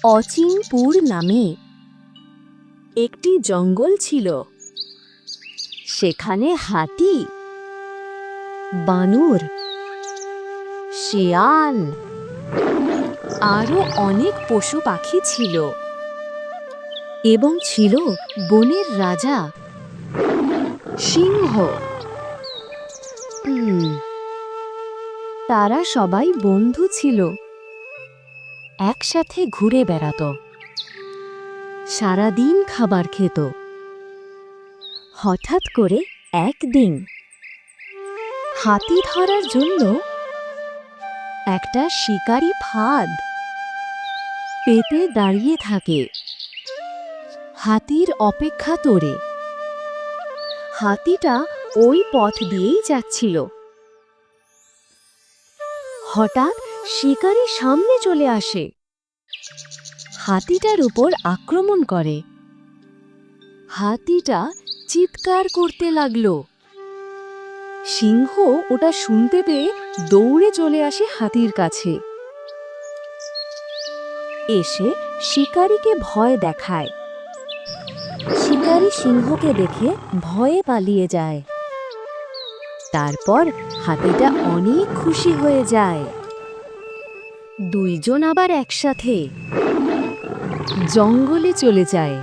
অচিনপুর নামে একটি জঙ্গল ছিল। সেখানে হাতি, বানর, শিয়াল আরও অনেক পশু পাখি ছিল এবং ছিল বনের রাজা সিংহ। তারা সবাই বন্ধু ছিল, একসাথে ঘুরে বেড়াতো, সারাদিন খাবার খেত। হঠাৎ করে একদিন হাতি ধরার জন্য একটা শিকারী ফাঁদ পেতে দাঁড়িয়ে থাকে হাতির অপেক্ষা করে। হাতিটা ওই পথ দিয়েই যাচ্ছিল। হঠাৎ শিকারী সামনে চলে আসে, হাতিটার উপর আক্রমণ করে। হাতিটা চিৎকার করতে লাগলো। সিংহ ওটা শুনতে পেয়ে দৌড়ে চলে আসে হাতির কাছে। এসে শিকারীকে ভয় দেখায়। শিকারী সিংহকে দেখে ভয়ে পালিয়ে যায়। তারপর হাতিটা অনেক খুশি হয়ে যায়। দুইজন আবার একসাথে জঙ্গলে চলে যায়।